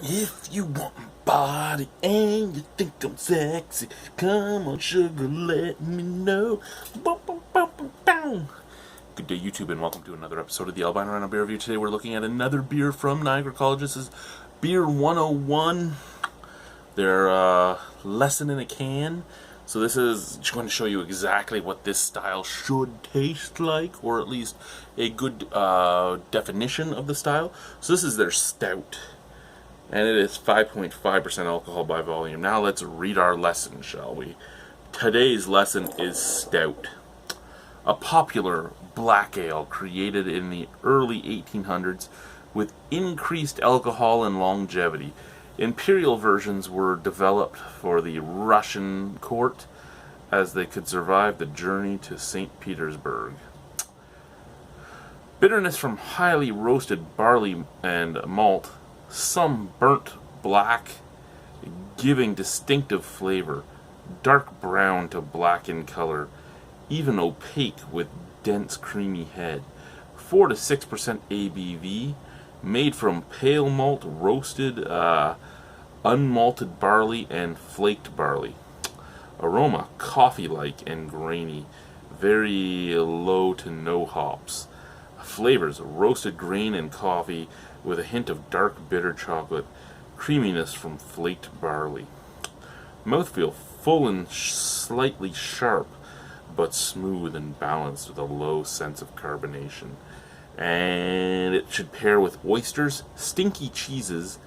If you want my body and you think I'm sexy, come on, sugar, let me know. Boom, boom, boom, boom, boom. Good day, YouTube, and welcome to another episode of the Albino Rhino Beer Review. Today we're looking at another beer from Niagara College. This is Beer 101. Their lesson in a can. So this is just going to show you exactly what this style should taste like, or at least a good definition of the style. So this is their Stout, and it is 5.5% alcohol by volume. Now let's read our lesson, shall we? Today's lesson is Stout, a popular black ale created in the early 1800s with increased alcohol and longevity. Imperial versions were developed for the Russian court as they could survive the journey to St. Petersburg. Bitterness from highly roasted barley and malt, some burnt black, giving distinctive flavor, dark brown to black in color, even opaque with dense creamy head. 4 to 6% ABV, made from pale malt, roasted, unmalted barley, and flaked barley. Aroma, coffee-like and grainy, very low to no hops. Flavors, roasted grain and coffee with a hint of dark bitter chocolate, creaminess from flaked barley. Mouthfeel, full and slightly sharp, but smooth and balanced with a low sense of carbonation. And it should pair with oysters, stinky cheeses,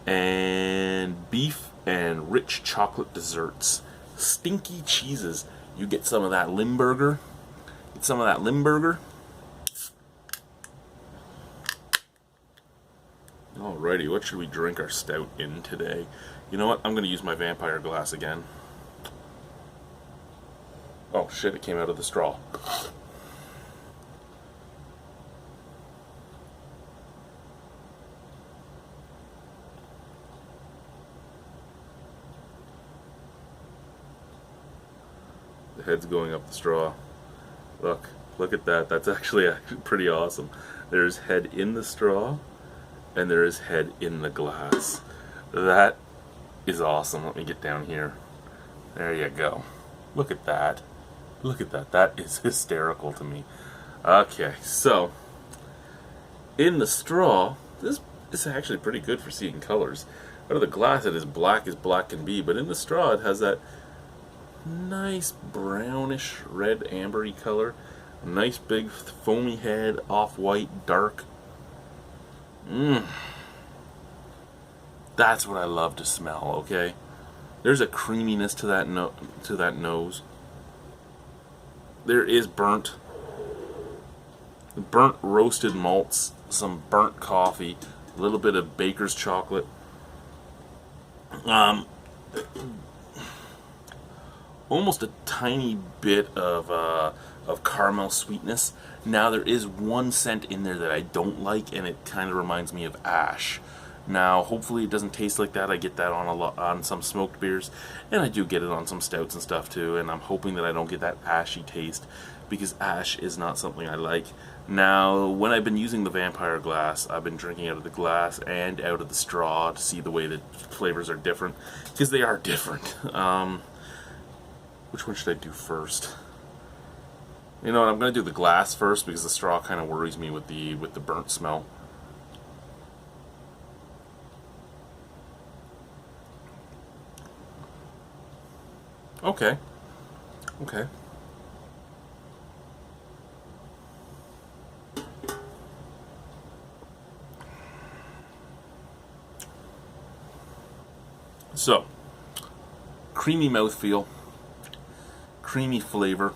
and beef and rich chocolate desserts. Stinky cheeses. You get some of that Limburger. Get some of that Limburger. Alrighty, what should we drink our Stout in today? You know what? I'm going to use my vampire glass again. Oh shit, it came out of the straw. The head's going up the straw. Look at that. That's actually pretty awesome. There's head in the straw, and there is head in the glass. That is awesome. Let me get down here. There you go. Look at that. Look at that. That is hysterical to me. Okay, so in the straw, this is actually pretty good for seeing colors. Out of the glass, it is black as black can be, but in the straw, it has that nice brownish red ambery color. A nice big foamy head, off-white, dark. That's what I love to smell, okay? There's a creaminess to that nose. There is burnt roasted malts, some burnt coffee, a little bit of baker's chocolate. Almost a tiny bit of caramel sweetness. Now there is one scent in there that I don't like, and it kind of reminds me of ash. Now, hopefully it doesn't taste like that. I get that on some smoked beers, and I do get it on some stouts and stuff too, and I'm hoping that I don't get that ashy taste, because ash is not something I like. Now, when I've been using the vampire glass, I've been drinking out of the glass and out of the straw to see the way that flavors are different, because they are different. Which one should I do first? You know what, I'm going to do the glass first, because the straw kind of worries me with the burnt smell. Okay. Okay. So, creamy mouthfeel, creamy flavor.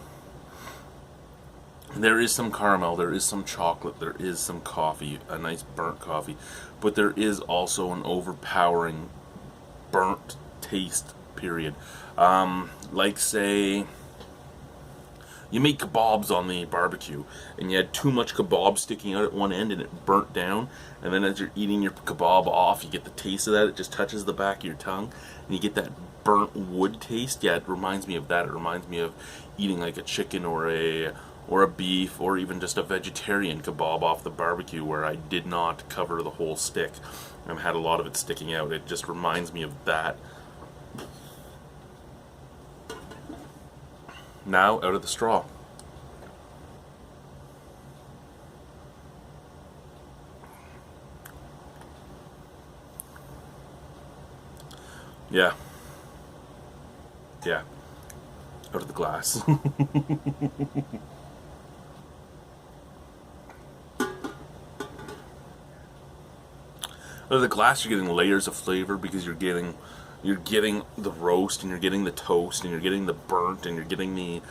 There is some caramel, there is some chocolate, there is some coffee, a nice burnt coffee, but there is also an overpowering burnt taste, period. Like, say, you make kebabs on the barbecue, and you had too much kebab sticking out at one end, and it burnt down, and then as you're eating your kebab off, you get the taste of that. It just touches the back of your tongue, and you get that burnt wood taste. Yeah, it reminds me of that. It reminds me of eating like a chicken or or a beef, or even just a vegetarian kebab off the barbecue where I did not cover the whole stick and had a lot of it sticking out. It just reminds me of that. Now, out of the straw. Yeah. Yeah. Out of the glass. Out of the glass, you're getting layers of flavor because you're getting the roast, and you're getting the toast, and you're getting the burnt, and you're getting the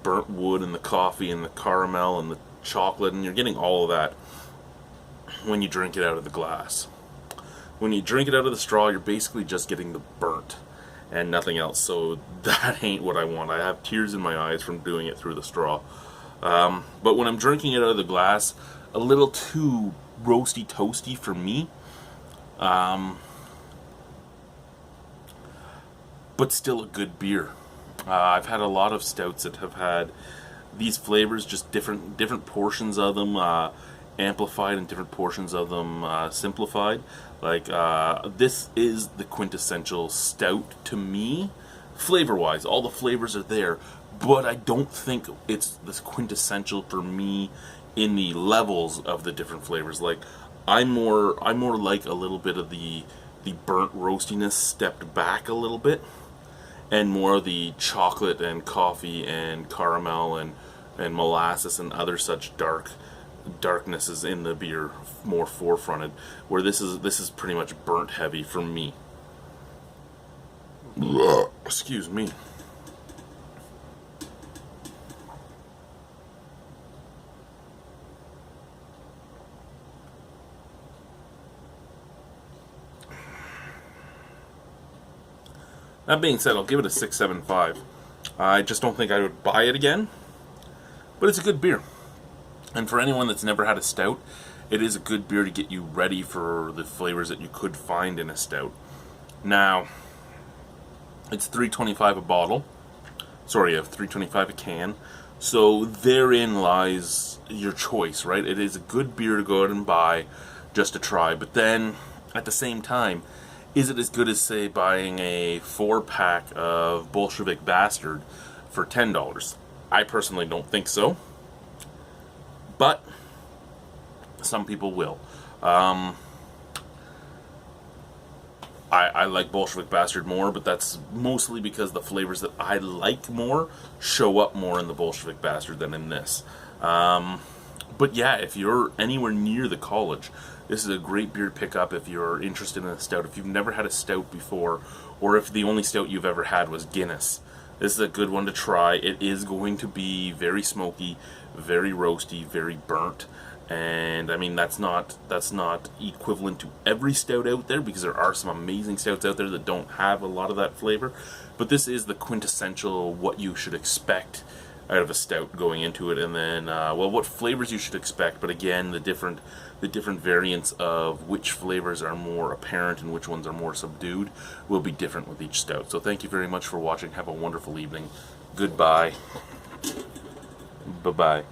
burnt wood, and the coffee, and the caramel, and the chocolate, and you're getting all of that when you drink it out of the glass. When you drink it out of the straw, you're basically just getting the burnt and nothing else. So that ain't what I want. I have tears in my eyes from doing it through the straw. But when I'm drinking it out of the glass, a little too roasty toasty for me. But still a good beer. I've had a lot of stouts that have had these flavors, just different portions of them amplified and different portions of them simplified. Like this is the quintessential stout to me, flavor-wise. All the flavors are there, but I don't think it's this quintessential for me in the levels of the different flavors. Like I'm more like a little bit of the burnt roastiness stepped back a little bit, and more of the chocolate and coffee and caramel and molasses and other such darknesses in the beer more forefronted, where this is pretty much burnt heavy for me. Excuse me. That being said, I'll give it a 6.75. I just don't think I would buy it again, but it's a good beer. And for anyone that's never had a stout, it is a good beer to get you ready for the flavors that you could find in a stout. Now, it's $3.25 a bottle. Sorry, $3.25 a can. So therein lies your choice, right? It is a good beer to go out and buy just to try. But then, at the same time, is it as good as, say, buying a 4-pack of Bolshevik Bastard for $10? I personally don't think so. But some people will. I like Bolshevik Bastard more, but that's mostly because the flavors that I like more show up more in the Bolshevik Bastard than in this. But yeah, if you're anywhere near the college, this is a great beer to pick up if you're interested in a stout. If you've never had a stout before, or if the only stout you've ever had was Guinness, this is a good one to try. It is going to be very smoky, very roasty, very burnt. And I mean, that's not equivalent to every stout out there, because there are some amazing stouts out there that don't have a lot of that flavor. But this is the quintessential what you should expect out of a stout going into it. And then, well, what flavors you should expect. But again, the different variants of which flavors are more apparent and which ones are more subdued will be different with each stout. So thank you very much for watching. Have a wonderful evening. Goodbye. Bye-bye.